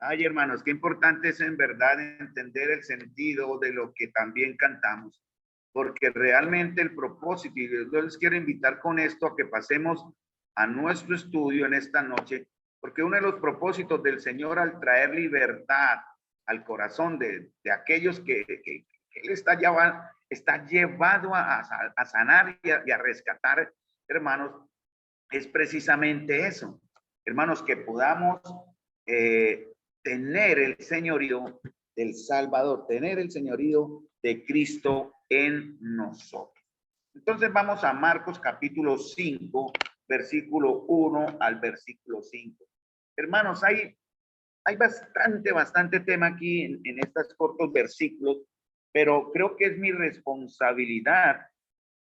Ay, hermanos, qué importante es en verdad entender el sentido de lo que también cantamos, porque realmente el propósito, y yo les quiero invitar con esto a que pasemos a nuestro estudio en esta noche, porque uno de los propósitos del Señor al traer libertad al corazón de aquellos que Él está llevado a sanar y a rescatar, hermanos, es precisamente eso, hermanos, que podamos eh, tener el señorío del Salvador, tener el señorío de Cristo en nosotros. Entonces vamos a Marcos capítulo 5, versículo 1 al versículo 5. Hermanos, hay bastante tema aquí en estos cortos versículos, pero creo que es mi responsabilidad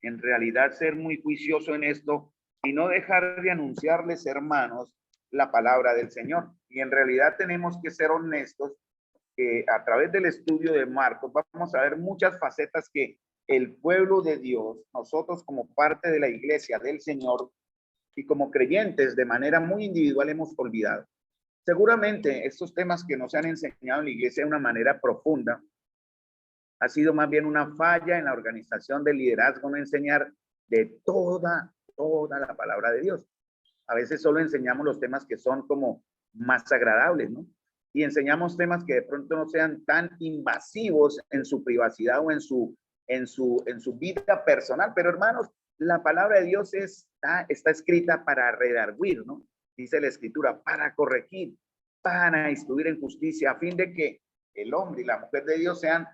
en realidad ser muy juicioso en esto y no dejar de anunciarles, hermanos, la palabra del Señor. Y en realidad tenemos que ser honestos que a través del estudio de Marcos vamos a ver muchas facetas que el pueblo de Dios, nosotros como parte de la iglesia del Señor y como creyentes de manera muy individual hemos olvidado. Seguramente estos temas que nos han enseñado en la iglesia de una manera profunda ha sido más bien una falla en la organización del liderazgo, no enseñar de toda la palabra de Dios. A veces solo enseñamos los temas que son como más agradables, ¿no? Y enseñamos temas que de pronto no sean tan invasivos en su privacidad o en su vida personal. Pero hermanos, la palabra de Dios está escrita para redarguir, ¿no? Dice la escritura, para corregir, para instruir en justicia, a fin de que el hombre y la mujer de Dios sean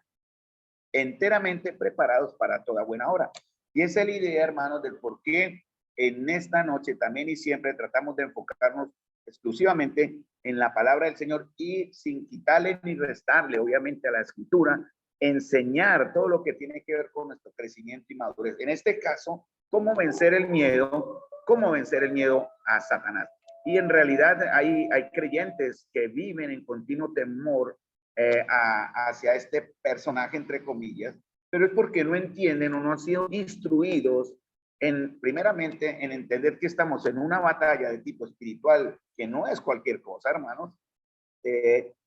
enteramente preparados para toda buena obra. Y esa es la idea, hermanos, del por qué en esta noche también y siempre tratamos de enfocarnos exclusivamente en la palabra del Señor y sin quitarle ni restarle, obviamente, a la escritura, enseñar todo lo que tiene que ver con nuestro crecimiento y madurez. En este caso, cómo vencer el miedo a Satanás. Y en realidad hay creyentes que viven en continuo temor hacia este personaje, entre comillas, pero es porque no entienden o no han sido instruidos primeramente, en entender que estamos en una batalla de tipo espiritual, que no es cualquier cosa, hermanos,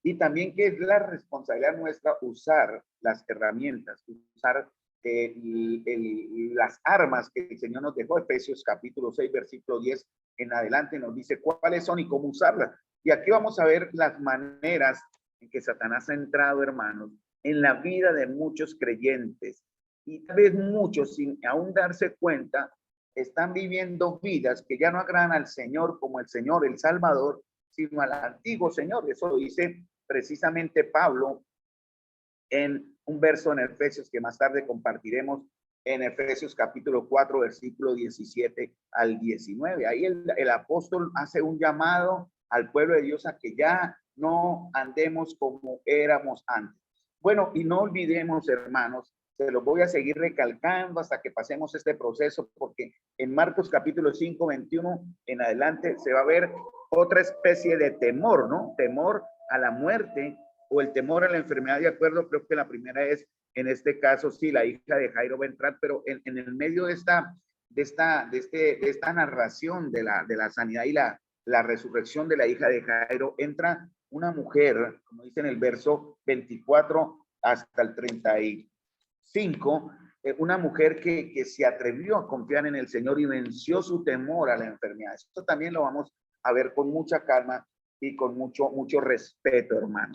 y también que es la responsabilidad nuestra usar las herramientas, usar las armas que el Señor nos dejó. Efesios capítulo 6, versículo 10 en adelante nos dice cuáles son y cómo usarlas. Y aquí vamos a ver las maneras en que Satanás ha entrado, hermanos, en la vida de muchos creyentes. Y tal vez muchos, sin aún darse cuenta, están viviendo vidas que ya no agradan al Señor como el Señor, el Salvador, sino al antiguo Señor. Eso lo dice precisamente Pablo en un verso en Efesios que más tarde compartiremos, en Efesios capítulo 4, versículo 17 al 19. Ahí el apóstol hace un llamado al pueblo de Dios a que ya no andemos como éramos antes. Bueno, y no olvidemos, hermanos, se los voy a seguir recalcando hasta que pasemos este proceso, porque en Marcos capítulo 5, 21 en adelante se va a ver otra especie de temor, ¿no? Temor a la muerte o el temor a la enfermedad. De acuerdo, creo que la primera es, en este caso, sí, la hija de Jairo va a entrar, pero en el medio de esta narración de la sanidad y la resurrección de la hija de Jairo, entra una mujer, como dice en el verso 24 hasta el 35, una mujer que se atrevió a confiar en el Señor y venció su temor a la enfermedad. Esto también lo vamos a ver con mucha calma y con mucho respeto, hermano.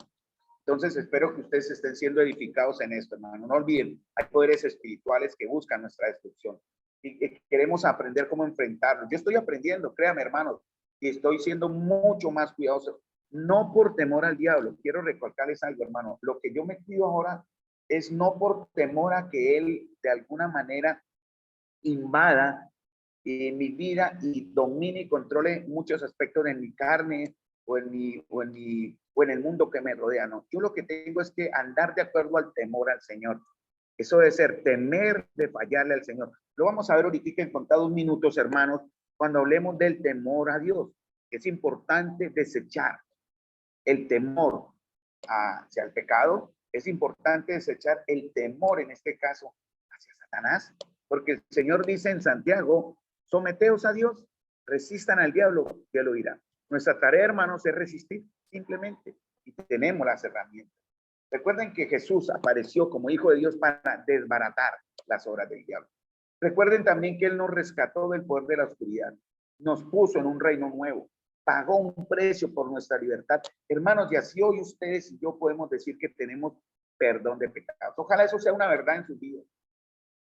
Entonces, espero que ustedes estén siendo edificados en esto, hermano. No olviden, hay poderes espirituales que buscan nuestra destrucción y queremos aprender cómo enfrentarlos. Yo estoy aprendiendo, créame, hermanos, y estoy siendo mucho más cuidadoso. No por temor al diablo. Quiero recalcarles algo, hermano. Lo que yo me pido ahora es no por temor a que él de alguna manera invada mi vida y domine y controle muchos aspectos de mi carne o en el mundo que me rodea. No, yo lo que tengo es que andar de acuerdo al temor al Señor. Eso debe ser temer de fallarle al Señor. Lo vamos a ver ahorita en contados minutos, hermanos, cuando hablemos del temor a Dios. Es importante desechar el temor hacia el pecado. Es importante desechar el temor, en este caso, hacia Satanás, porque el Señor dice en Santiago, someteos a Dios, resistan al diablo, que lo irá. Nuestra tarea, hermanos, es resistir, simplemente. y tenemos las herramientas. Recuerden que Jesús apareció como Hijo de Dios para desbaratar las obras del diablo. Recuerden también que Él nos rescató del poder de la oscuridad, nos puso en un reino nuevo, pagó un precio por nuestra libertad. Hermanos, y así hoy ustedes y yo podemos decir que tenemos perdón de pecados. Ojalá eso sea una verdad en sus vidas,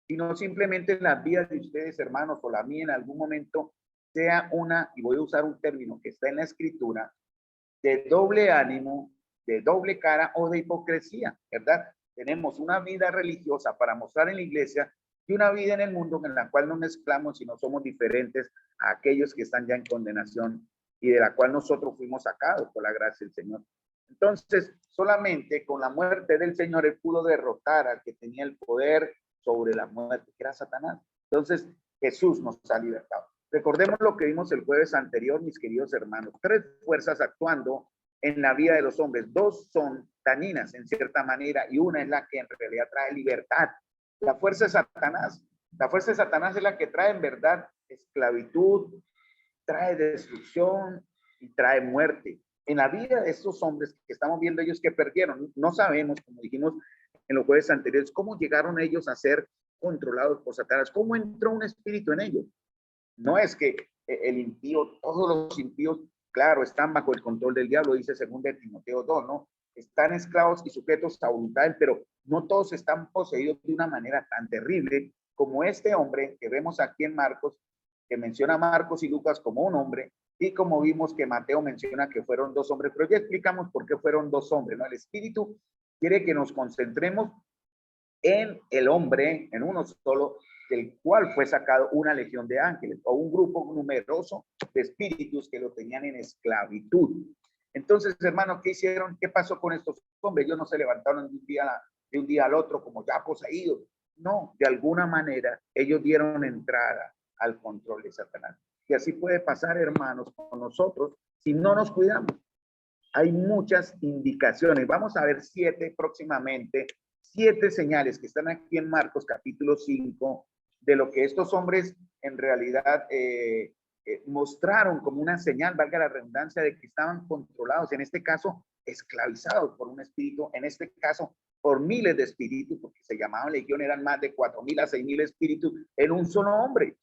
y no simplemente en las vidas de ustedes, hermanos, o la mía en algún momento sea una, y voy a usar un término que está en la Escritura, de doble ánimo, de doble cara o de hipocresía, ¿verdad? Tenemos una vida religiosa para mostrar en la iglesia y una vida en el mundo en la cual no mezclamos y no somos diferentes a aquellos que están ya en condenación y de la cual nosotros fuimos sacados por la gracia del Señor. Entonces, solamente con la muerte del Señor Él pudo derrotar al que tenía el poder sobre la muerte, que era Satanás. Entonces, Jesús nos ha libertado. Recordemos lo que vimos el jueves anterior, mis queridos hermanos. 3 fuerzas actuando en la vida de los hombres. 2 son dañinas en cierta manera y una es la que en realidad trae libertad. La fuerza de Satanás. La fuerza de Satanás es la que trae en verdad esclavitud, trae destrucción y trae muerte. En la vida de estos hombres que estamos viendo, ellos que perdieron, no sabemos, como dijimos en los jueves anteriores, cómo llegaron ellos a ser controlados por Satanás, cómo entró un espíritu en ellos. No es que el impío, todos los impíos, claro, están bajo el control del diablo, dice 2 Timoteo 2, ¿no? Están esclavos y sujetos a voluntad, pero no todos están poseídos de una manera tan terrible como este hombre que vemos aquí en Marcos, que menciona a Marcos y Lucas como un hombre, y como vimos que Mateo menciona que fueron 2 hombres, pero ya explicamos por qué fueron 2 hombres, ¿no? El Espíritu quiere que nos concentremos en el hombre, en uno solo, del cual fue sacado una legión de ángeles o un grupo numeroso de espíritus que lo tenían en esclavitud. Entonces, hermanos, ¿qué hicieron? ¿Qué pasó con estos hombres? Ellos no se levantaron de un día al otro como ya poseídos. No, de alguna manera ellos dieron entrada al control de Satanás. Y así puede pasar, hermanos, con nosotros si no nos cuidamos. Hay muchas indicaciones. Vamos a ver 7 próximamente, 7 señales que están aquí en Marcos capítulo 5 de lo que estos hombres en realidad mostraron como una señal, valga la redundancia, de que estaban controlados, en este caso esclavizados por un espíritu, en este caso por miles de espíritus, porque se llamaban legión, eran más de 4,000 a 6,000 espíritus en un solo hombre.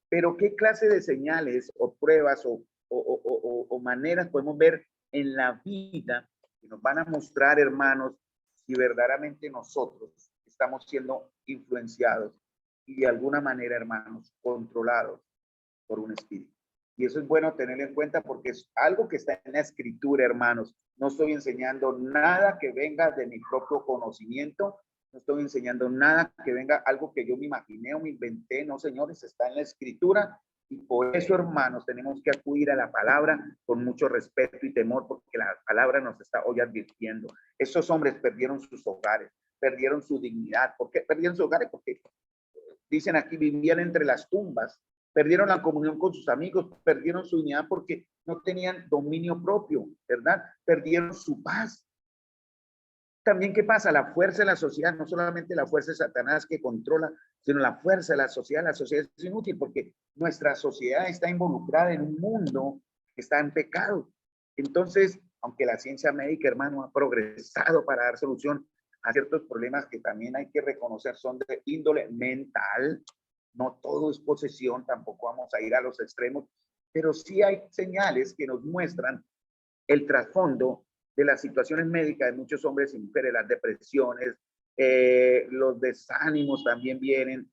Pero ¿qué clase de señales o pruebas o maneras podemos ver en la vida que nos van a mostrar, hermanos, si verdaderamente nosotros estamos siendo influenciados y de alguna manera, hermanos, controlados por un espíritu? Y eso es bueno tenerlo en cuenta porque es algo que está en la Escritura, hermanos. No estoy enseñando nada que venga de mi propio conocimiento, no estoy enseñando nada que venga algo que yo me imaginé o me inventé. No, señores, está en la Escritura. Y por eso, hermanos, tenemos que acudir a la palabra con mucho respeto y temor, porque la palabra nos está hoy advirtiendo. Esos hombres perdieron sus hogares, perdieron su dignidad. ¿Por qué perdieron sus hogares? Porque dicen aquí, vivían entre las tumbas, perdieron la comunión con sus amigos, perdieron su dignidad porque no tenían dominio propio, ¿verdad? Perdieron su paz. También, ¿qué pasa? La fuerza de la sociedad, no solamente la fuerza de Satanás que controla, sino la fuerza de la sociedad. La sociedad es inútil porque nuestra sociedad está involucrada en un mundo que está en pecado. Entonces, aunque la ciencia médica, hermano, ha progresado para dar solución a ciertos problemas que también hay que reconocer son de índole mental, no todo es posesión, tampoco vamos a ir a los extremos, pero sí hay señales que nos muestran el trasfondo de las situaciones médicas de muchos hombres y mujeres, las depresiones, los desánimos también vienen,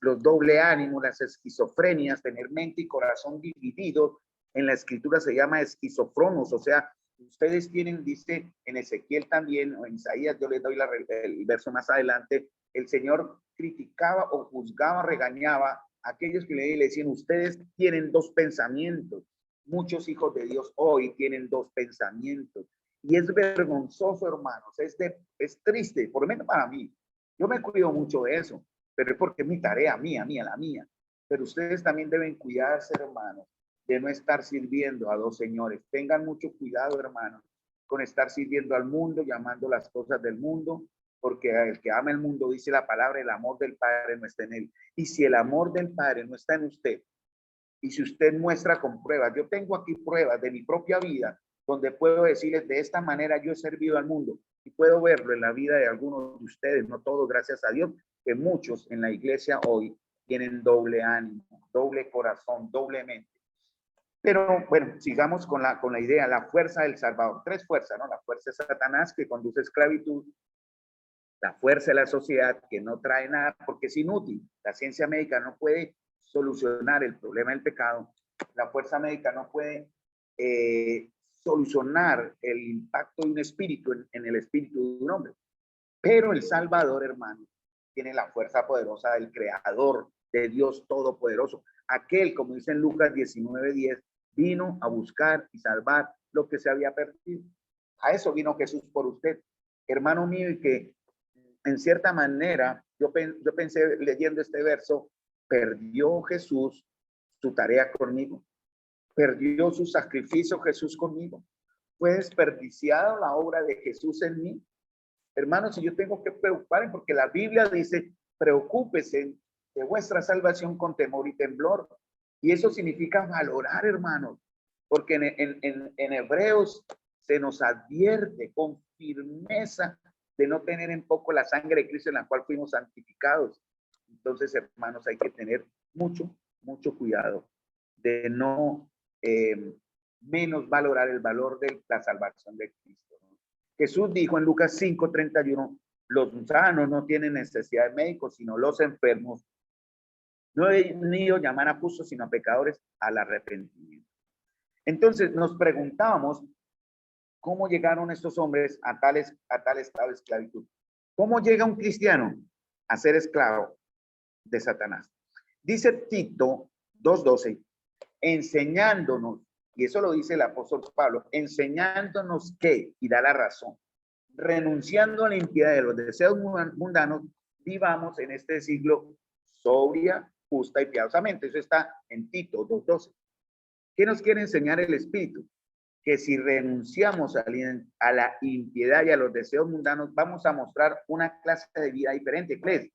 los doble ánimos, las esquizofrenias, tener mente y corazón divididos. En la Escritura se llama esquizofronos, o sea, ustedes tienen, dice en Ezequiel también, o en Isaías, yo les doy el verso más adelante, el Señor criticaba o juzgaba, regañaba a aquellos que le decían, ustedes tienen 2 pensamientos. Muchos hijos de Dios hoy tienen 2 pensamientos y es vergonzoso, hermanos, es triste, por lo menos para mí. Yo me cuido mucho de eso, pero es porque es mi tarea, la mía. Pero ustedes también deben cuidarse, hermanos, de no estar sirviendo a 2 señores. Tengan mucho cuidado, hermanos, con estar sirviendo al mundo, llamando las cosas del mundo, porque el que ama el mundo, dice la palabra, el amor del Padre no está en él. Y si el amor del Padre no está en usted, y si usted muestra con pruebas, yo tengo aquí pruebas de mi propia vida, donde puedo decirles, de esta manera yo he servido al mundo. Y puedo verlo en la vida de algunos de ustedes, no todos, gracias a Dios, que muchos en la iglesia hoy tienen doble ánimo, doble corazón, doblemente. Pero bueno, sigamos con la idea, la fuerza del Salvador. Tres fuerzas, ¿no? La fuerza de Satanás, que conduce a esclavitud, la fuerza de la sociedad, que no trae nada porque es inútil. La ciencia médica no puede solucionar el problema del pecado. La fuerza médica no puede solucionar el impacto de un espíritu en el espíritu de un hombre. Pero el Salvador, hermano, tiene la fuerza poderosa del Creador, de Dios Todopoderoso. Aquel, como dice en Lucas 19:10, vino a buscar y salvar lo que se había perdido. A eso vino Jesús por usted, hermano mío, y que en cierta manera, yo pensé leyendo este verso, perdió Jesús su tarea conmigo, perdió su sacrificio Jesús conmigo, fue desperdiciada la obra de Jesús en mí. Hermanos, si yo tengo que preocuparme, porque la Biblia dice, preocúpese de vuestra salvación con temor y temblor. Y eso significa valorar, hermanos, porque en Hebreos se nos advierte con firmeza de no tener en poco la sangre de Cristo en la cual fuimos santificados. Entonces, hermanos, hay que tener mucho, mucho cuidado de no menos valorar el valor de la salvación de Cristo. Jesús dijo en Lucas 5:31, los sanos no tienen necesidad de médicos, sino los enfermos. No he venido a llamar a justos, sino a pecadores al arrepentimiento. Entonces nos preguntábamos, ¿cómo llegaron estos hombres a tal estado de esclavitud? ¿Cómo llega un cristiano a ser esclavo de Satanás? Dice Tito 2:12, enseñándonos, y eso lo dice el apóstol Pablo, enseñándonos que, y da la razón, renunciando a la impiedad de los deseos mundanos, vivamos en este siglo sobria, justa y piadosamente. Eso está en Tito 2:12. ¿Qué nos quiere enseñar el Espíritu? Que si renunciamos a la impiedad y a los deseos mundanos, vamos a mostrar una clase de vida diferente. ¿Qué es?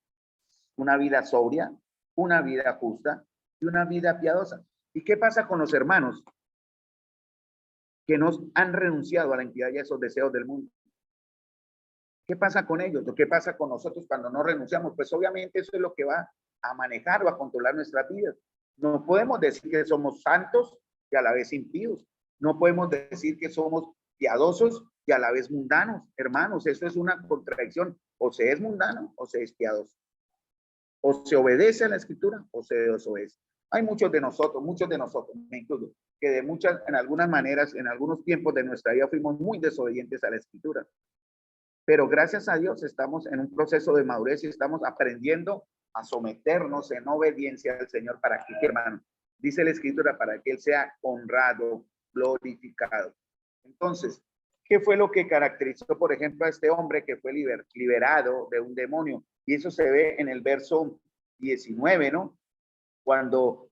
Una vida sobria, una vida justa y una vida piadosa. ¿Y qué pasa con los hermanos que nos han renunciado a la impiedad y a esos deseos del mundo? ¿Qué pasa con ellos? ¿Qué pasa con nosotros cuando no renunciamos? Pues obviamente eso es lo que va a manejar o a controlar nuestras vidas. No podemos decir que somos santos y a la vez impíos. No podemos decir que somos piadosos y a la vez mundanos. Hermanos, eso es una contradicción. O se es mundano o se es piadoso. O se obedece a la escritura o se desobedece. Hay muchos de nosotros, me incluyo, que en algunas maneras, en algunos tiempos de nuestra vida fuimos muy desobedientes a la escritura. Pero gracias a Dios estamos en un proceso de madurez y estamos aprendiendo a someternos en obediencia al Señor para que, hermano, dice la escritura, para que Él sea honrado, glorificado. Entonces, ¿qué fue lo que caracterizó, por ejemplo, a este hombre que fue liberado de un demonio? Y eso se ve en el verso 19, ¿no? Cuando,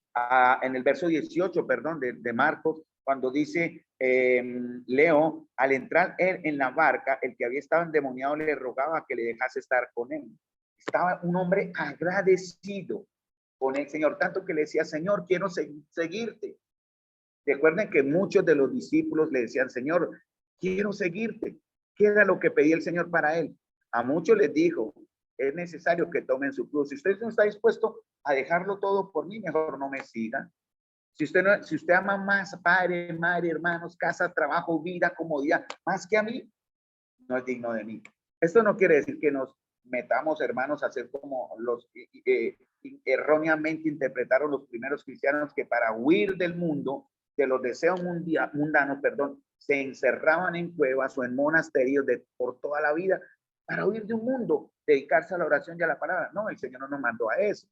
en el verso 18, perdón, de Marcos, cuando dice, Leo, al entrar él en la barca, el que había estado endemoniado le rogaba que le dejase estar con él. Estaba un hombre agradecido con el Señor, tanto que le decía, Señor, quiero seguirte. Recuerden que muchos de los discípulos le decían, Señor, quiero seguirte. ¿Qué era lo que pedía el Señor para él? A muchos les dijo, es necesario que tomen su cruz. Si usted no está dispuesto a dejarlo todo por mí, mejor no me siga. Si usted ama más padre, madre, hermanos, casa, trabajo, vida, comodidad, más que a mí, no es digno de mí. Esto no quiere decir que nos metamos, hermanos, a hacer como los erróneamente interpretaron los primeros cristianos, que para huir del mundo, de los deseos mundanos, perdón, se encerraban en cuevas o en monasterios por toda la vida para huir de un mundo, dedicarse a la oración y a la palabra. No, el Señor no nos mandó a eso.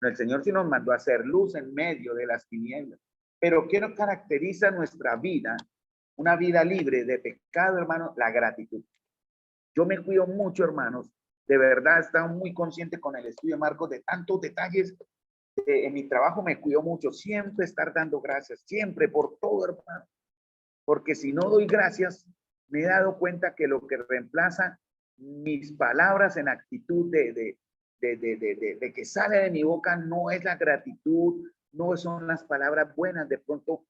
El Señor sí nos mandó a hacer luz en medio de las tinieblas. Pero ¿qué nos caracteriza nuestra vida? Una vida libre de pecado, hermano, la gratitud. Yo me cuido mucho, hermanos. De verdad, estaba muy consciente con el estudio de Marcos de tantos detalles. En mi trabajo me cuido mucho. Siempre estar dando gracias, siempre por todo, hermano. Porque si no doy gracias, me he dado cuenta que lo que reemplaza mis palabras en actitud de que sale de mi boca no es la gratitud, no son las palabras buenas. De pronto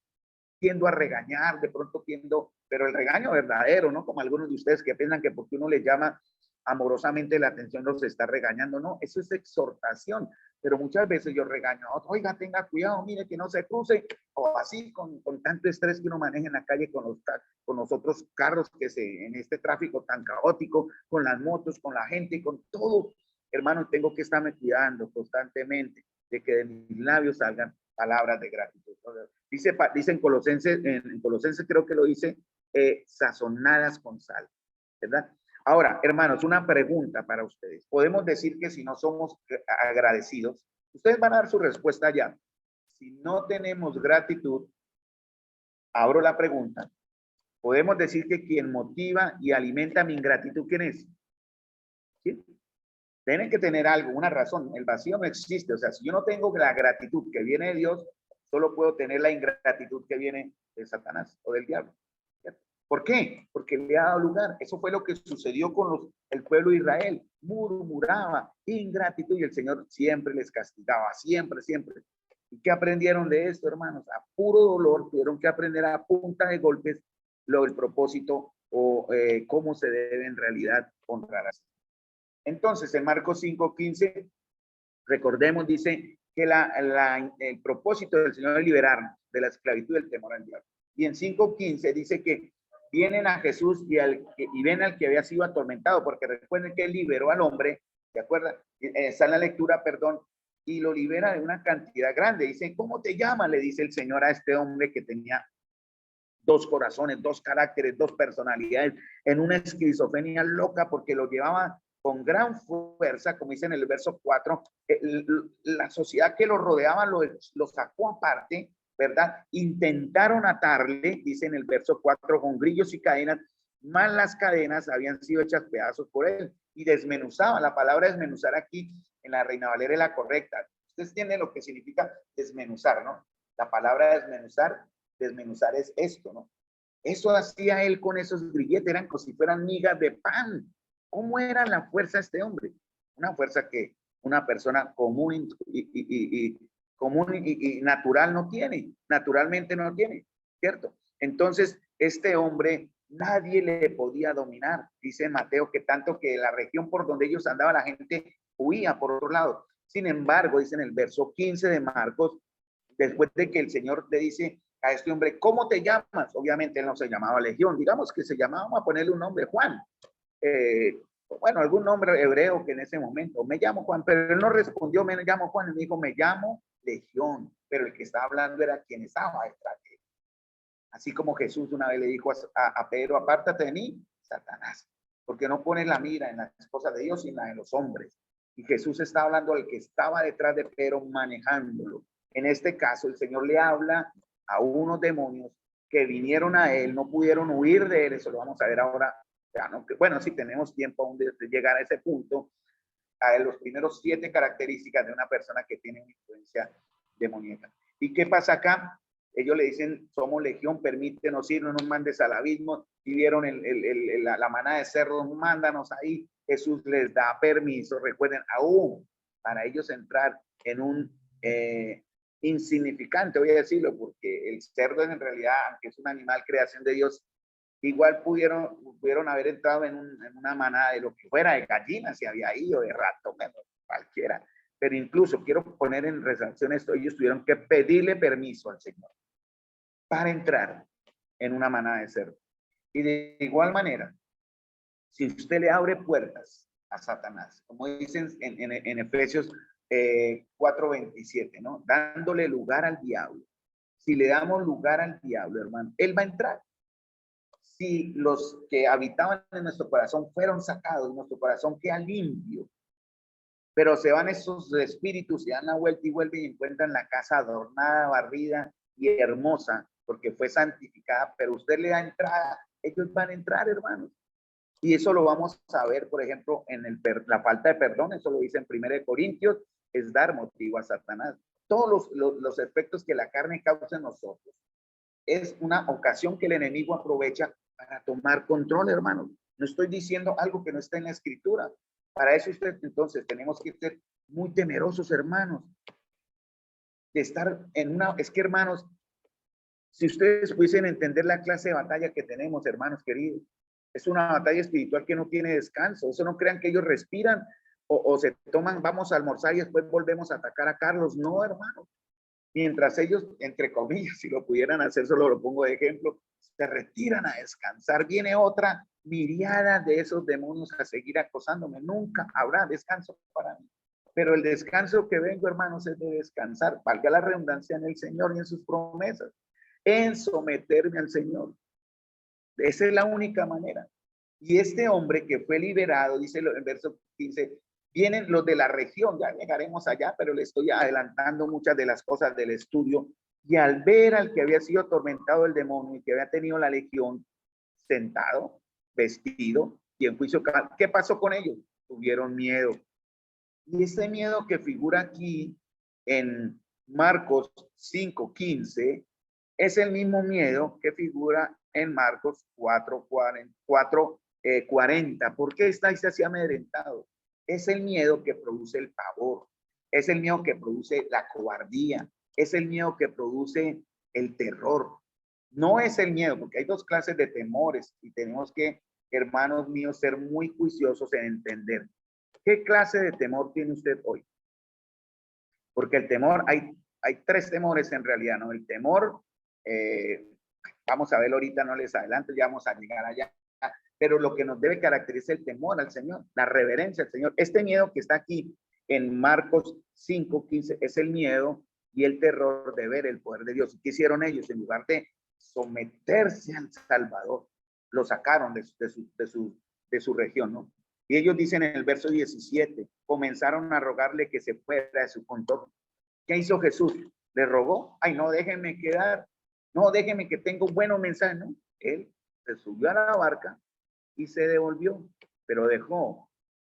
tiendo a regañar, de pronto tiendo pero el regaño verdadero, no como algunos de ustedes que piensan que porque uno les llama amorosamente la atención los está regañando. No, eso es exhortación. Pero muchas veces yo regaño a otro, oiga, tenga cuidado, mire que no se cruce, o así con tanto estrés que uno maneja en la calle con los otros carros en este tráfico tan caótico, con las motos, con la gente, con todo. Hermano, tengo que estarme cuidando constantemente de que de mis labios salgan palabras de gratitud. Dice en Colosenses creo que lo dice, sazonadas con sal, ¿verdad? Ahora, hermanos, una pregunta para ustedes. Podemos decir que si no somos agradecidos, ustedes van a dar su respuesta ya. Si no tenemos gratitud, abro la pregunta. Podemos decir que quien motiva y alimenta mi ingratitud, ¿quién es? ¿Sí? Tienen que tener algo, una razón. El vacío no existe. O sea, si yo no tengo la gratitud que viene de Dios, solo puedo tener la ingratitud que viene de Satanás o del diablo. ¿Por qué? Porque le ha dado lugar. Eso fue lo que sucedió con el pueblo de Israel. Murmuraba, ingratitud, y el Señor siempre les castigaba, siempre, siempre. ¿Y qué aprendieron de esto, hermanos? A puro dolor tuvieron que aprender a punta de golpes el propósito o cómo se debe en realidad honrar así. Entonces, en Marcos 5:15, recordemos, dice que el propósito del Señor es liberarnos de la esclavitud del temor al diablo. Y en 5:15 dice que vienen a Jesús y ven al que había sido atormentado, porque recuerden que él liberó al hombre, ¿se acuerdan? Está en la lectura, perdón, y lo libera de una cantidad grande. Dice, ¿cómo te llamas? Le dice el Señor a este hombre que tenía dos corazones, dos caracteres, dos personalidades, en una esquizofrenia loca, porque lo llevaba con gran fuerza, como dice en el verso 4, la sociedad que lo rodeaba lo sacó aparte, ¿verdad? Intentaron atarle, dice en el verso 4, con grillos y cadenas, más las cadenas habían sido hechas pedazos por él, y desmenuzaba. La palabra desmenuzar aquí en la Reina Valera es la correcta. Ustedes tienen lo que significa desmenuzar, ¿no? La palabra desmenuzar es esto, ¿no? Eso hacía él con esos grilletes, eran como si fueran migas de pan. ¿Cómo era la fuerza de este hombre? Una fuerza que una persona común y natural no tiene, naturalmente no tiene, ¿cierto? Entonces, este hombre, nadie le podía dominar. Dice Mateo que tanto que la región por donde ellos andaban, la gente huía por otro lado. Sin embargo, dice en el verso 15 de Marcos, después de que el Señor le dice a este hombre, ¿cómo te llamas? Obviamente él no se llamaba Legión, digamos que se llamaba, vamos a ponerle un nombre, Juan. Bueno, algún nombre hebreo que en ese momento, me llamo Juan, pero él no respondió, me llamo Juan, él dijo, me llamo Legión, pero el que estaba hablando era quien estaba detrás de él. Así como Jesús una vez le dijo a Pedro, apártate de mí, Satanás, porque no pones la mira en las cosas de Dios, sino en la de los hombres. Y Jesús está hablando al que estaba detrás de Pedro, manejándolo. En este caso, el Señor le habla a unos demonios que vinieron a él, no pudieron huir de él, eso lo vamos a ver ahora. Ya, ¿no? Bueno, si tenemos tiempo aún de llegar a ese punto, a los primeros 7 características de una persona que tiene una influencia demoníaca. ¿Y qué pasa acá? Ellos le dicen, somos legión, permítenos ir, no nos mandes al abismo. Y vieron la manada de cerdos, mándanos ahí. Jesús les da permiso. Recuerden, aún para ellos entrar en un insignificante, voy a decirlo, porque el cerdo en realidad, aunque es un animal creación de Dios, igual pudieron haber entrado en una manada de lo que fuera, de gallinas, si había ahí, o de rato, cualquiera. Pero incluso quiero poner en resaltación esto, ellos tuvieron que pedirle permiso al Señor para entrar en una manada de cerdo. Y de igual manera, si usted le abre puertas a Satanás, como dicen en Efesios 4:27, ¿no? Dándole lugar al diablo. Si le damos lugar al diablo, hermano, él va a entrar. Si los que habitaban en nuestro corazón fueron sacados, nuestro corazón queda limpio, pero se van esos espíritus y dan la vuelta y vuelven y encuentran la casa adornada, barrida y hermosa, porque fue santificada, pero usted le da entrada, ellos van a entrar, hermanos. Y eso lo vamos a ver, por ejemplo, en la falta de perdón, eso lo dice en 1 Corintios, es dar motivo a Satanás. Todos los efectos que la carne causa en nosotros es una ocasión que el enemigo aprovecha para tomar control, hermanos. No estoy diciendo algo que no está en la escritura. Para eso entonces tenemos que ser muy temerosos, hermanos, de estar en una, es que hermanos, Si ustedes pudiesen entender la clase de batalla que tenemos, hermanos queridos, es una batalla espiritual que no tiene descanso. Eso no crean que ellos respiran o se toman, vamos a almorzar y después volvemos a atacar a Carlos. No, hermano. Mientras ellos, entre comillas, si lo pudieran hacer, solo lo pongo de ejemplo, se retiran a descansar, viene otra miriada de esos demonios a seguir acosándome. Nunca habrá descanso para mí. Pero el descanso que vengo, hermanos, es de descansar, valga la redundancia, en el Señor y en sus promesas, en someterme al Señor. Esa es la única manera. Y este hombre que fue liberado, dice en verso 15, vienen los de la región, ya llegaremos allá, pero le estoy adelantando muchas de las cosas del estudio. Y al ver al que había sido atormentado el demonio y que había tenido la legión sentado, vestido y en juicio, ¿qué pasó con ellos? Tuvieron miedo. Y ese miedo que figura aquí en Marcos 5:15 es el mismo miedo que figura en Marcos 4:40. ¿Por qué estáis así amedrentados? Es el miedo que produce el pavor, es el miedo que produce la cobardía, es el miedo que produce el terror. No es el miedo, porque hay dos clases de temores y tenemos que, hermanos míos, ser muy juiciosos en entender. ¿Qué clase de temor tiene usted hoy? Porque el temor, hay tres temores en realidad, ¿no? El temor, vamos a verlo ahorita, no les adelanto, ya vamos a llegar allá. Pero lo que nos debe caracterizar es el temor al Señor, la reverencia al Señor. Este miedo que está aquí en Marcos 5:15 es el miedo y el terror de ver el poder de Dios. ¿Qué hicieron ellos? En lugar de someterse al Salvador, lo sacaron de su región, ¿no? Y ellos dicen en el verso 17, comenzaron a rogarle que se fuera de su contorno. ¿Qué hizo Jesús? Le rogó, ay, no, déjenme quedar, no, déjenme que tengo un buen mensaje, ¿no? Él se subió a la barca y se devolvió, pero dejó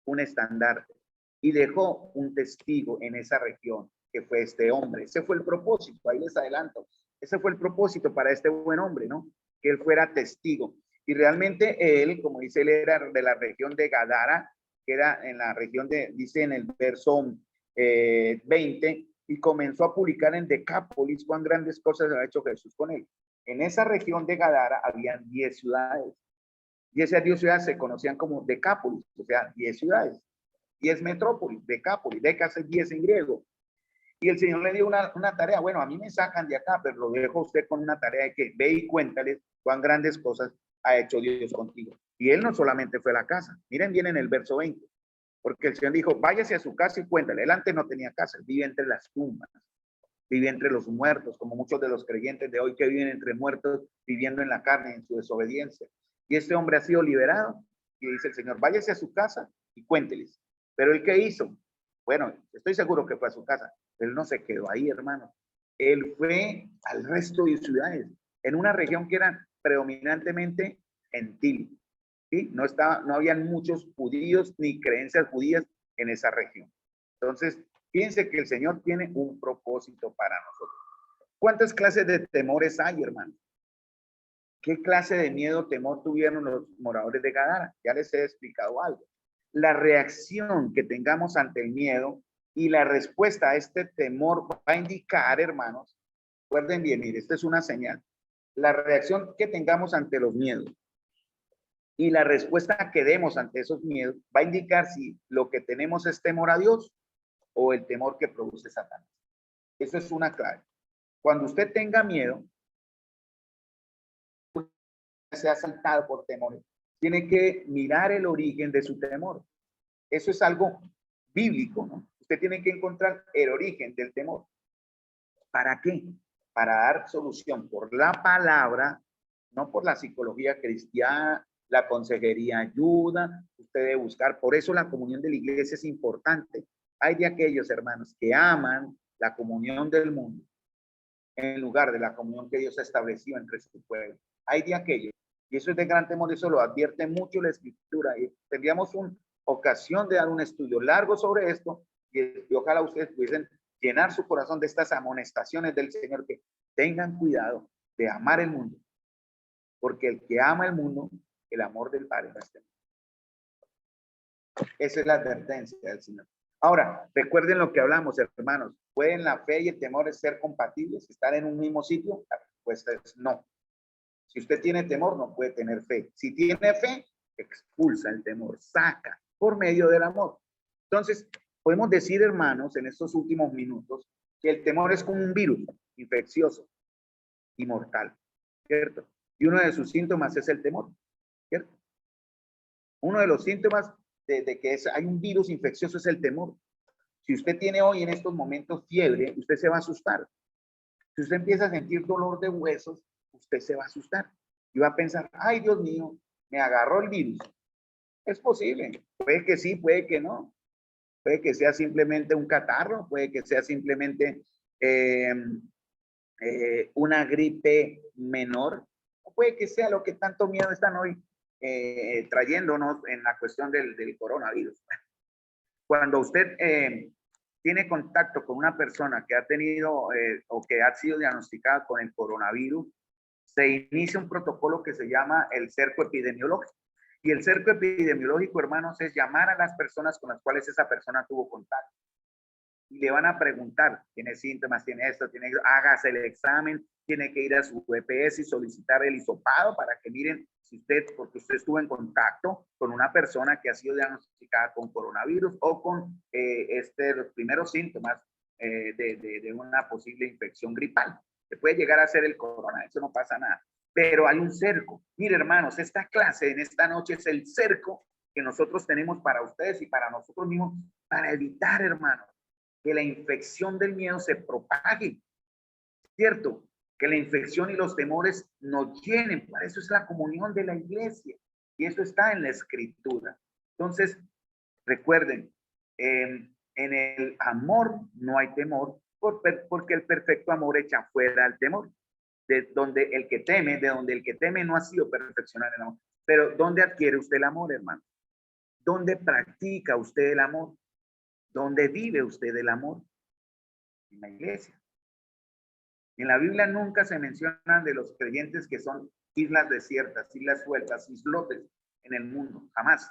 un estandarte y dejó un testigo en esa región, que fue este hombre. Ese fue el propósito, ahí les adelanto. Ese fue el propósito para este buen hombre, ¿no? Que él fuera testigo. Y realmente él, como dice, él era de la región de Gadara, que era en la región de, dice en el verso 20, y comenzó a publicar en Decápolis cuán grandes cosas ha hecho Jesús con él. En esa región de Gadara habían 10 ciudades. Y esas 10 ciudades se conocían como Decápolis, o sea, 10 ciudades, 10 metrópolis, Decápolis, Decas es 10 en griego. Y el Señor le dio una tarea, bueno, a mí me sacan de acá, pero lo dejo usted con una tarea de que ve y cuéntales cuán grandes cosas ha hecho Dios contigo. Y él no solamente fue a la casa, miren bien en el verso 20, porque el Señor dijo, váyase a su casa y cuéntale. Él antes no tenía casa, él vive entre las tumbas, vive entre los muertos, como muchos de los creyentes de hoy que viven entre muertos, viviendo en la carne, en su desobediencia. Y este hombre ha sido liberado y dice el Señor, váyase a su casa y cuénteles. Pero ¿el qué hizo? Bueno, estoy seguro que fue a su casa. Él no se quedó ahí, hermano. Él fue al resto de ciudades, en una región que era predominantemente gentil. ¿Sí? No habían muchos judíos ni creencias judías en esa región. Entonces, fíjense que el Señor tiene un propósito para nosotros. ¿Cuántas clases de temores hay, hermano? ¿Qué clase de miedo, temor tuvieron los moradores de Gadara? Ya les he explicado algo. La reacción que tengamos ante el miedo y la respuesta a este temor va a indicar, hermanos, recuerden bien, mire, esta es una señal. La reacción que tengamos ante los miedos y la respuesta que demos ante esos miedos va a indicar si lo que tenemos es temor a Dios o el temor que produce Satanás. Eso es una clave. Cuando usted tenga miedo, se ha saltado por temores, tiene que mirar el origen de su temor. Eso es algo bíblico, ¿no? Usted tiene que encontrar el origen del temor. ¿Para qué? Para dar solución por la palabra, no por la psicología cristiana, la consejería ayuda, usted debe buscar. Por eso la comunión de la iglesia es importante. Hay de aquellos hermanos que aman la comunión del mundo en lugar de la comunión que Dios ha establecido entre su pueblo. Hay de aquellos, y eso es de gran temor, eso lo advierte mucho la Escritura, y tendríamos una ocasión de dar un estudio largo sobre esto, y ojalá ustedes pudiesen llenar su corazón de estas amonestaciones del Señor, que tengan cuidado de amar el mundo, porque el que ama el mundo, el amor del Padre no está en él. Esa es la advertencia del Señor. Ahora, recuerden lo que hablamos, hermanos. ¿Pueden la fe y el temor ser compatibles, estar en un mismo sitio? respuesta es no. Si usted tiene temor, no puede tener fe. Si tiene fe, expulsa el temor, saca por medio del amor. Entonces, podemos decir, hermanos, en estos últimos minutos, que el temor es como un virus infeccioso y mortal, ¿cierto? Y uno de sus síntomas es el temor, ¿cierto? Uno de los síntomas de que hay un virus infeccioso es el temor. Si usted tiene hoy en estos momentos fiebre, usted se va a asustar. Si usted empieza a sentir dolor de huesos, usted se va a asustar y va a pensar, ay, Dios mío, me agarró el virus. Es posible, puede que sí, puede que no. Puede que sea simplemente un catarro, puede que sea simplemente eh, una gripe menor, o puede que sea lo que tanto miedo están hoy trayéndonos en la cuestión del coronavirus. Cuando usted tiene contacto con una persona que ha tenido o que ha sido diagnosticada con el coronavirus, se inicia un protocolo que se llama el cerco epidemiológico. Y el cerco epidemiológico, hermanos, es llamar a las personas con las cuales esa persona tuvo contacto. Y le van a preguntar, ¿tiene síntomas? ¿Tiene esto? ¿Tiene esto? Hágase el examen, tiene que ir a su EPS y solicitar el hisopado para que miren si usted, porque usted estuvo en contacto con una persona que ha sido diagnosticada con coronavirus o con los primeros síntomas de una posible infección gripal. Se puede llegar a ser el corona, eso no pasa nada. Pero hay un cerco. Mire, hermanos, esta clase en esta noche es el cerco que nosotros tenemos para ustedes y para nosotros mismos, para evitar, hermanos, que la infección del miedo se propague, ¿cierto? Que la infección y los temores nos llenen. Para eso es la comunión de la iglesia. Y eso está en la escritura. Entonces, recuerden, en el amor no hay temor, porque el perfecto amor echa fuera el temor. De donde el que teme no ha sido perfeccionado en el amor. Pero ¿dónde adquiere usted el amor, hermano? ¿Dónde practica usted el amor? ¿Dónde vive usted el amor? En la iglesia. En la Biblia nunca se mencionan de los creyentes que son islas desiertas, islas sueltas, islotes en el mundo. Jamás.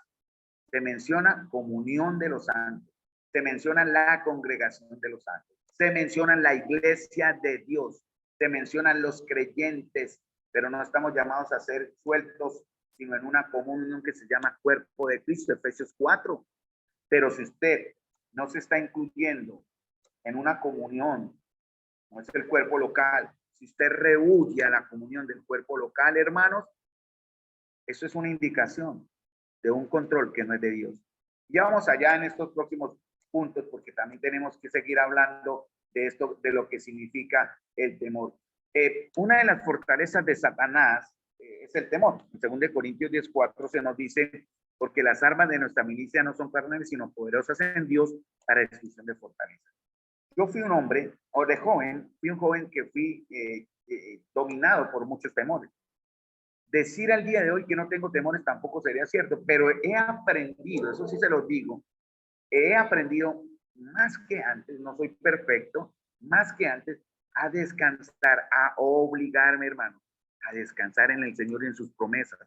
Se menciona comunión de los santos. Se menciona la congregación de los santos. Se menciona la iglesia de Dios. Se mencionan los creyentes, pero no estamos llamados a ser sueltos, sino en una comunión que se llama cuerpo de Cristo, Efesios 4. Pero si usted no se está incluyendo en una comunión, no es el cuerpo local, si usted rehuye a la comunión del cuerpo local, hermanos, eso es una indicación de un control que no es de Dios. Ya vamos allá en estos próximos puntos, porque también tenemos que seguir hablando de esto, de lo que significa el temor. Una de las fortalezas de Satanás es el temor. En 2 Corintios 10:4 se nos dice, porque las armas de nuestra milicia no son carnales, sino poderosas en Dios para destrucción de fortalezas. Yo fui un hombre, o de joven, fui un joven que fui dominado por muchos temores. Decir al día de hoy que no tengo temores tampoco sería cierto, pero he aprendido, eso sí se lo digo, he aprendido más que antes, no soy perfecto, más que antes, a descansar, a obligarme, hermano, a descansar en el Señor y en sus promesas,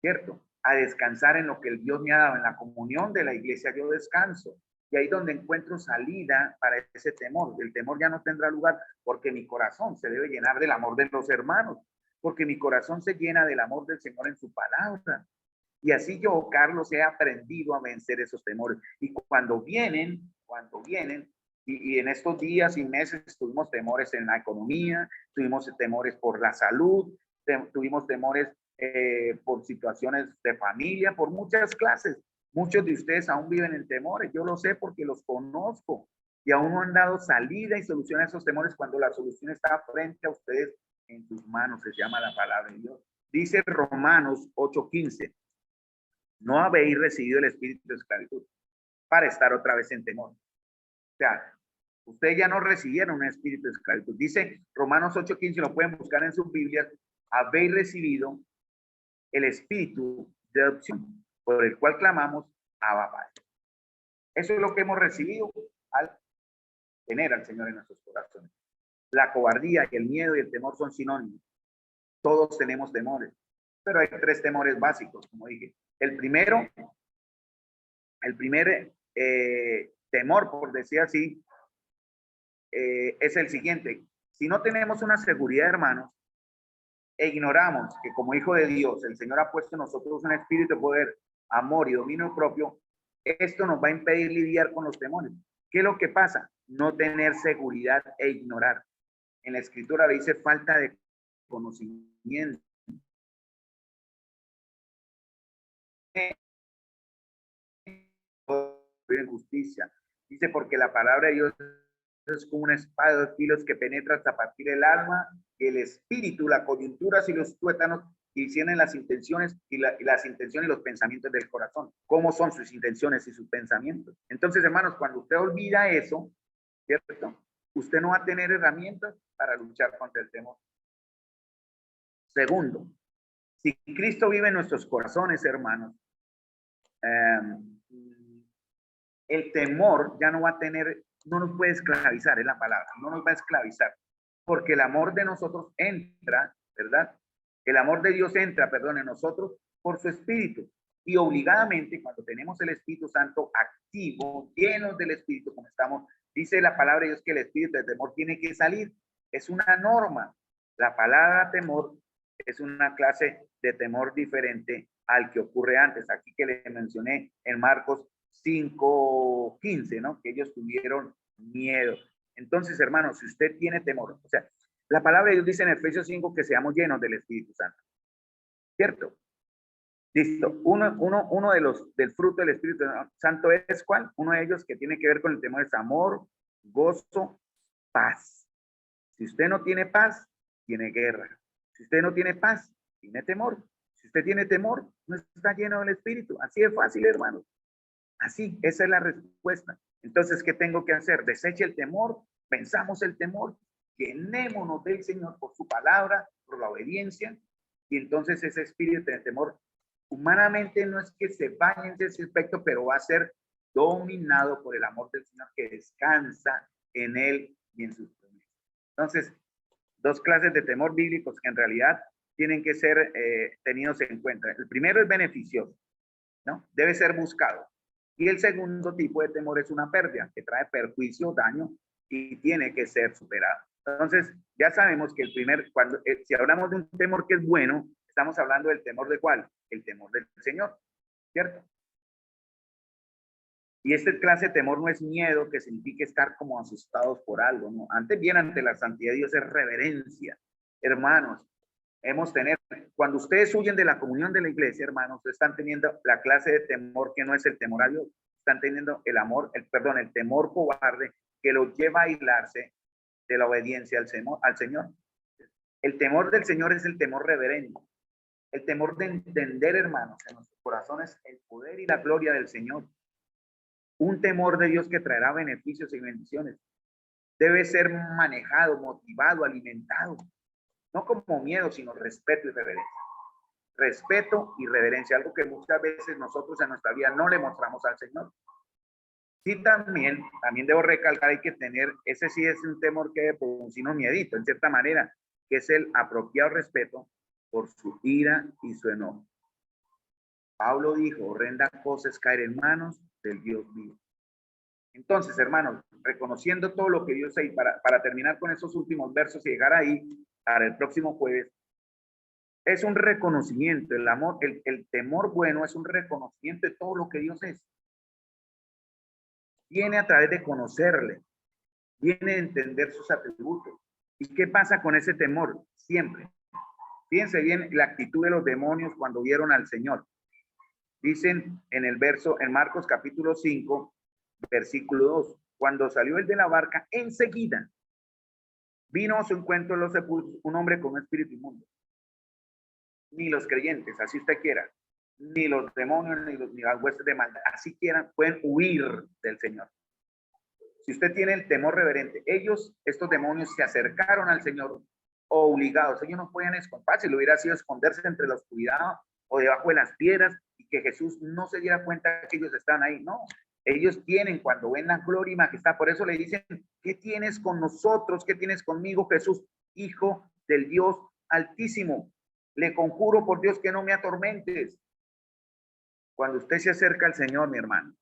¿cierto? A descansar en lo que el Dios me ha dado, en la comunión de la iglesia yo descanso. Y ahí donde encuentro salida para ese temor. El temor ya no tendrá lugar porque mi corazón se debe llenar del amor de los hermanos, porque mi corazón se llena del amor del Señor en su palabra. Y así yo, Carlos, he aprendido a vencer esos temores. Y cuando vienen, y en estos días y meses tuvimos temores en la economía, tuvimos temores por la salud, tuvimos temores por situaciones de familia, por muchas clases. Muchos de ustedes aún viven en temores, yo lo sé porque los conozco y aún no han dado salida y solución a esos temores cuando la solución está frente a ustedes en sus manos, se llama la palabra de Dios. Dice Romanos 8:15, no habéis recibido el espíritu de esclavitud para estar otra vez en temor. O sea, ustedes ya no recibieron un espíritu de esclavitud. Dice Romanos 8:15, lo pueden buscar en sus Biblias, habéis recibido el espíritu de adopción por el cual clamamos Abba Padre. Eso es lo que hemos recibido al tener al Señor en nuestros corazones. La cobardía y el miedo y el temor son sinónimos. Todos tenemos temores, pero hay tres temores básicos, como dije. El primer temor, por decir así, es el siguiente: Si no tenemos una seguridad, hermanos, e ignoramos que como hijo de Dios, el Señor ha puesto en nosotros un espíritu de poder, amor y dominio propio, esto nos va a impedir lidiar con los demonios. ¿Qué es lo que pasa? No tener seguridad e ignorar. En la escritura dice falta de conocimiento. En justicia. Dice, porque la palabra de Dios es como una espada de dos filos que penetra hasta partir el alma, el espíritu, las coyunturas y los tuétanos, y tienen las intenciones y las intenciones y los pensamientos del corazón. ¿Cómo son sus intenciones y sus pensamientos? Entonces, hermanos, cuando usted olvida eso, ¿cierto? Usted no va a tener herramientas para luchar contra el temor. Segundo, si Cristo vive en nuestros corazones, hermanos, el temor ya no va a tener, no nos puede esclavizar, es la palabra, no nos va a esclavizar, porque el amor de nosotros entra, ¿verdad? El amor de Dios entra, perdón, en nosotros por su Espíritu. Y obligadamente, cuando tenemos el Espíritu Santo activo, llenos del Espíritu, como estamos, dice la palabra de Dios que el Espíritu de temor tiene que salir. Es una norma. La palabra temor es una clase de temor diferente al que ocurre antes. Aquí que le mencioné en Marcos 5:15, ¿no? Que ellos tuvieron miedo. Entonces, hermanos, si usted tiene temor, o sea, la palabra de Dios dice en Efesios 5 que seamos llenos del Espíritu Santo. ¿Cierto? Listo. Uno de los del fruto del Espíritu Santo es ¿cuál? Uno de ellos que tiene que ver con el temor es amor, gozo, paz. Si usted no tiene paz, tiene guerra. Si usted no tiene paz, tiene temor. Si usted tiene temor, no está lleno del Espíritu. Así es fácil, hermano. Así, esa es la respuesta. Entonces, ¿qué tengo que hacer? Deseche el temor, pensamos el temor, llenémonos del Señor por su palabra, por la obediencia, y entonces ese espíritu de temor, humanamente no es que se vaya en ese aspecto, pero va a ser dominado por el amor del Señor que descansa en Él y en sus promesas. Entonces, dos clases de temor bíblicos que en realidad tienen que ser tenidos en cuenta. El primero es beneficioso, ¿no? Debe ser buscado. Y el segundo tipo de temor es una pérdida que trae perjuicio, daño y tiene que ser superado. Entonces, ya sabemos que el primer, cuando, si hablamos de un temor que es bueno, estamos hablando del temor de ¿cuál? El temor del Señor, ¿cierto? Y esta clase de temor no es miedo que significa estar como asustados por algo, ¿no? Antes bien, ante la santidad de Dios es reverencia. Hermanos, cuando ustedes huyen de la comunión de la iglesia, hermanos, están teniendo la clase de temor que no es el temor a Dios, están teniendo el temor cobarde que los lleva a aislarse de la obediencia al Señor. El temor del Señor es el temor reverente, el temor de entender, hermanos, en nuestros corazones el poder y la gloria del Señor. Un temor de Dios que traerá beneficios y bendiciones. Debe ser manejado, motivado, alimentado. No como miedo, sino respeto y reverencia. Respeto y reverencia, algo que muchas veces nosotros en nuestra vida no le mostramos al Señor. Sí, también debo recalcar, hay que tener, ese sí es un temor que producirnos miedito, en cierta manera, que es el apropiado respeto por su ira y su enojo. Pablo dijo, horrenda cosa es caer en manos del Dios vivo. Entonces, hermanos, reconociendo todo lo que Dios hay, para terminar con esos últimos versos y llegar ahí para el próximo jueves, es un reconocimiento, el amor, el temor bueno es un reconocimiento de todo lo que Dios es. Viene a través de conocerle, viene a entender sus atributos. ¿Y qué pasa con ese temor? Siempre. Fíjense bien la actitud de los demonios cuando vieron al Señor. Dicen en el verso, en Marcos capítulo 5, versículo 2, cuando salió él de la barca, enseguida vino a su encuentro en los sepulcros un hombre con un espíritu inmundo. Ni los creyentes, así usted quiera, ni los demonios, ni las huestes de maldad, así quieran, pueden huir del Señor. Si usted tiene el temor reverente, estos demonios se acercaron al Señor obligados, ellos no pueden escapar, si lo hubiera sido esconderse entre la oscuridad o debajo de las piedras y que Jesús no se diera cuenta que ellos están ahí, no. Ellos tienen, cuando ven la gloria y majestad, por eso le dicen, ¿qué tienes con nosotros? ¿Qué tienes conmigo, Jesús, Hijo del Dios Altísimo? Le conjuro por Dios que no me atormentes. Cuando usted se acerca al Señor, mi hermano,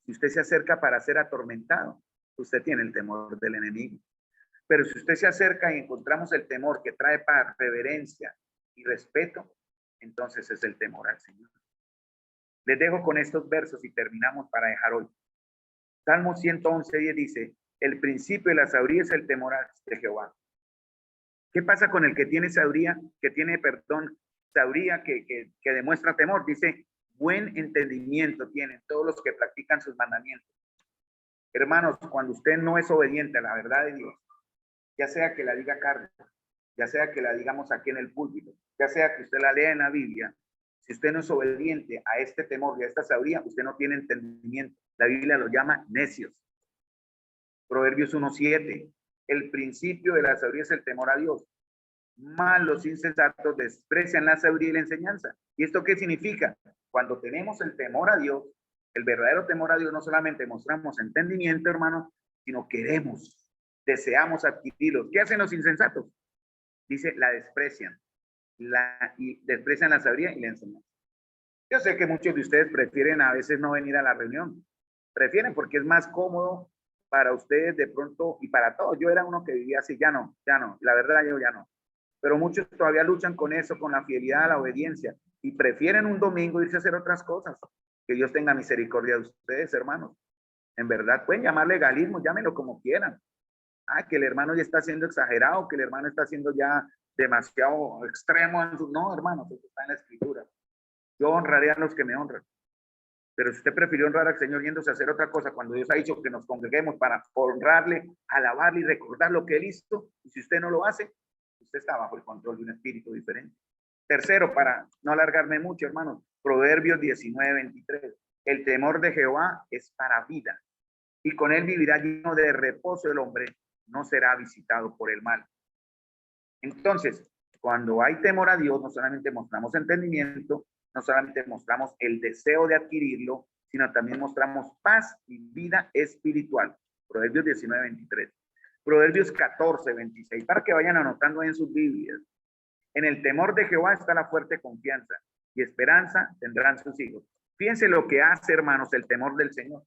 si usted se acerca para ser atormentado, usted tiene el temor del enemigo. Pero si usted se acerca y encontramos el temor que trae paz, reverencia y respeto, entonces es el temor al Señor. Les dejo con estos versos y terminamos para dejar hoy. Salmo 111:10 dice, el principio de la sabiduría es el temor de Jehová. ¿Qué pasa con el que tiene sabiduría, sabiduría que demuestra temor? Dice, buen entendimiento tienen todos los que practican sus mandamientos. Hermanos, cuando usted no es obediente a la verdad de Dios, ya sea que la diga Carlos, ya sea que la digamos aquí en el púlpito, ya sea que usted la lea en la Biblia, si usted no es obediente a este temor y a esta sabiduría, usted no tiene entendimiento. La Biblia lo llama necios. Proverbios 1:7. El principio de la sabiduría es el temor a Dios. Mas los insensatos desprecian la sabiduría y la enseñanza. ¿Y esto qué significa? Cuando tenemos el temor a Dios, el verdadero temor a Dios, no solamente mostramos entendimiento, hermano, sino queremos, deseamos adquirirlo. ¿Qué hacen los insensatos? Dice, la desprecian. Y desprecian la sabiduría y la enseñanza. Yo sé que muchos de ustedes prefieren a veces no venir a la reunión. Prefieren porque es más cómodo para ustedes de pronto y para todos. Yo era uno que vivía así, ya no. La verdad, yo ya no. Pero muchos todavía luchan con eso, con la fidelidad a la obediencia, y prefieren un domingo irse a hacer otras cosas. Que Dios tenga misericordia de ustedes, hermanos. En verdad, pueden llamar legalismo, llámenlo como quieran. Que el hermano ya está siendo exagerado, que el hermano está siendo ya demasiado extremo en su... No, hermanos, eso está en la Escritura. Yo honraré a los que me honran. Pero si usted prefirió honrar al Señor yéndose a hacer otra cosa, cuando Dios ha dicho que nos congreguemos para honrarle, alabarle y recordar lo que Él hizo, y si usted no lo hace, usted está bajo el control de un espíritu diferente. Tercero, para no alargarme mucho, hermanos, Proverbios 19:23. El temor de Jehová es para vida, y con él vivirá lleno de reposo el hombre, no será visitado por el mal. Entonces, cuando hay temor a Dios, no solamente mostramos entendimiento, no solamente mostramos el deseo de adquirirlo, sino también mostramos paz y vida espiritual. Proverbios 19:23. Proverbios 14:26, para que vayan anotando en sus Biblias. En el temor de Jehová está la fuerte confianza y esperanza tendrán sus hijos. Fíjense lo que hace, hermanos, el temor del Señor.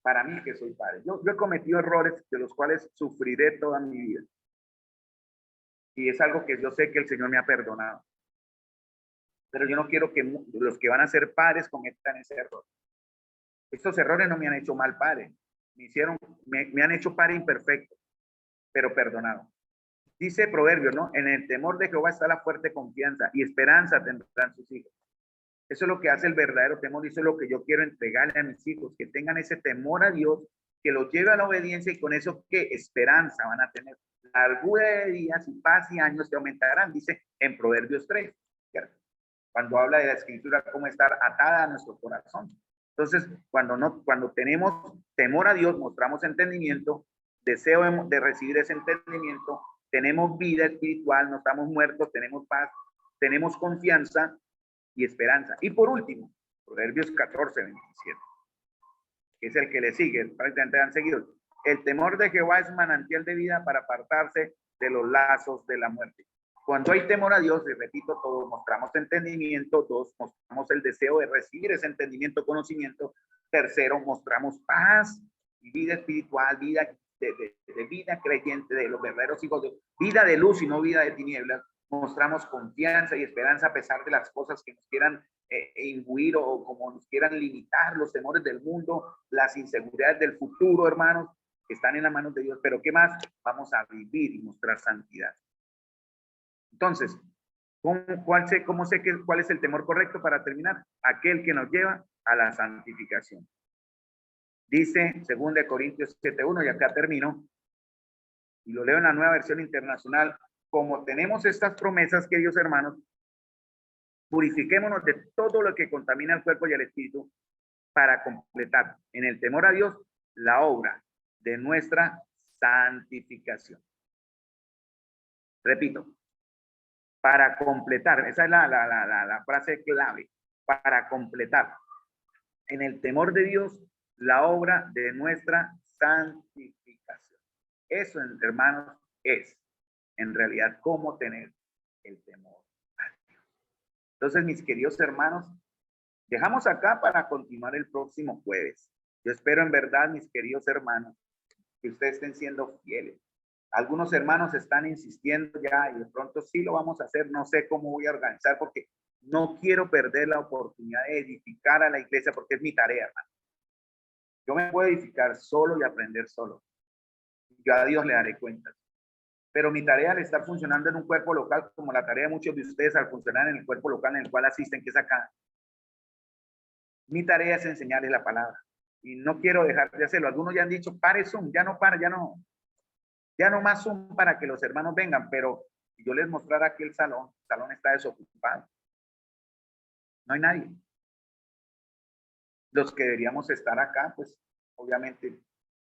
Para mí que soy padre. Yo he cometido errores de los cuales sufriré toda mi vida. Y es algo que yo sé que el Señor me ha perdonado. Pero yo no quiero que los que van a ser padres cometan ese error. Estos errores no me han hecho mal padre. Me han hecho padre imperfecto, pero perdonado. Dice Proverbio, ¿no? En el temor de Jehová está la fuerte confianza y esperanza tendrán sus hijos. Eso es lo que hace el verdadero temor y eso es lo que yo quiero entregarle a mis hijos, que tengan ese temor a Dios, que los lleve a la obediencia y con eso, ¿qué esperanza van a tener? Largura de días y paz y años te aumentarán, dice en Proverbios 3, ¿cierto? Cuando habla de la escritura, cómo estar atada a nuestro corazón. Entonces, cuando tenemos temor a Dios, mostramos entendimiento, deseo de recibir ese entendimiento, tenemos vida espiritual, no estamos muertos, tenemos paz, tenemos confianza y esperanza. Y por último, Proverbios 14:27, que es el que le sigue, prácticamente han seguido. El temor de Jehová es manantial de vida para apartarse de los lazos de la muerte. Cuando hay temor a Dios, y repito, todos mostramos entendimiento, dos, mostramos el deseo de recibir ese entendimiento, conocimiento. Tercero, mostramos paz y vida espiritual, vida de vida creyente, de los verdaderos hijos de Dios, vida de luz y no vida de tinieblas. Mostramos confianza y esperanza a pesar de las cosas que nos quieran imbuir o como nos quieran limitar, los temores del mundo, las inseguridades del futuro, hermanos, que están en las manos de Dios. Pero ¿qué más? Vamos a vivir y mostrar santidad. Entonces, ¿cuál es el temor correcto para terminar? Aquel que nos lleva a la santificación. Dice 2 Corintios 7:1, y acá termino, y lo leo en la Nueva Versión Internacional. Como tenemos estas promesas, queridos hermanos, purifiquémonos de todo lo que contamina el cuerpo y el espíritu para completar en el temor a Dios la obra de nuestra santificación. Repito, para completar, esa es la frase clave, para completar en el temor de Dios la obra de nuestra santificación. Eso, hermanos, es en realidad cómo tener el temor a Dios. Entonces, mis queridos hermanos, dejamos acá para continuar el próximo jueves. Yo espero en verdad, mis queridos hermanos, que ustedes estén siendo fieles, Algunos hermanos están insistiendo ya y de pronto sí lo vamos a hacer. No sé cómo voy a organizar porque no quiero perder la oportunidad de edificar a la iglesia porque es mi tarea, hermano. Yo me puedo edificar solo y aprender solo. Yo a Dios le daré cuentas. Pero mi tarea al estar funcionando en un cuerpo local, como la tarea de muchos de ustedes al funcionar en el cuerpo local en el cual asisten, que es acá, mi tarea es enseñarles la palabra. Y no quiero dejar de hacerlo. Algunos ya han dicho, pare Zoom, ya no para, ya no más Zoom para que los hermanos vengan, pero si yo les mostrara aquí el salón está desocupado. No hay nadie. Los que deberíamos estar acá, pues obviamente,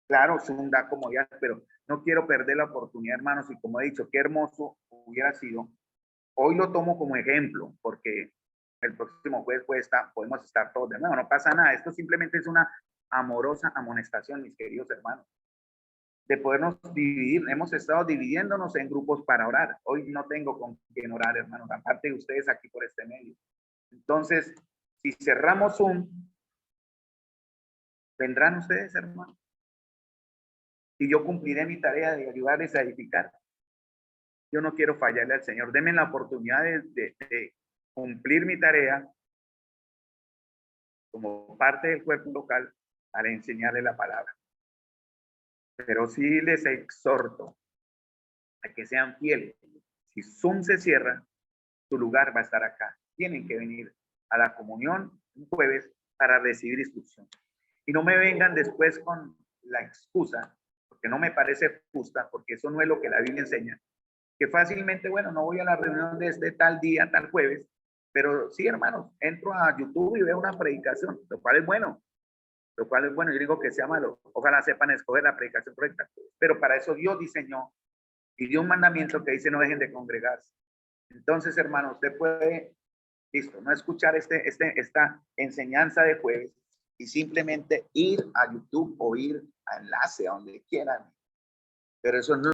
claro, Zoom da comodidad, pero no quiero perder la oportunidad, hermanos, y como he dicho, qué hermoso hubiera sido. Hoy lo tomo como ejemplo, porque el próximo jueves podemos estar todos de nuevo, no pasa nada. Esto simplemente es una amorosa amonestación, mis queridos hermanos, de podernos dividir. Hemos estado dividiéndonos en grupos para orar. Hoy no tengo con quién orar, hermanos, aparte de ustedes aquí por este medio. Entonces, si cerramos Zoom, vendrán ustedes, hermanos, y yo cumpliré mi tarea de ayudarles a edificar. Yo no quiero fallarle al Señor. Denme la oportunidad de cumplir mi tarea como parte del cuerpo local al enseñarle la palabra. Pero sí les exhorto a que sean fieles. Si Zoom se cierra, su lugar va a estar acá. Tienen que venir a la comunión un jueves para recibir instrucción. Y no me vengan después con la excusa, porque no me parece justa, porque eso no es lo que la Biblia enseña, que fácilmente, bueno, no voy a la reunión de este tal día, tal jueves, pero sí, hermanos, entro a YouTube y veo una predicación, lo cual es bueno. Lo cual es bueno, yo digo que sea malo. Ojalá sepan escoger la predicación correcta. Pero para eso Dios diseñó y dio un mandamiento que dice no dejen de congregarse. Entonces, hermano, usted puede, listo, no escuchar esta enseñanza de jueves y simplemente ir a YouTube o ir a enlace, a donde quieran. Pero eso no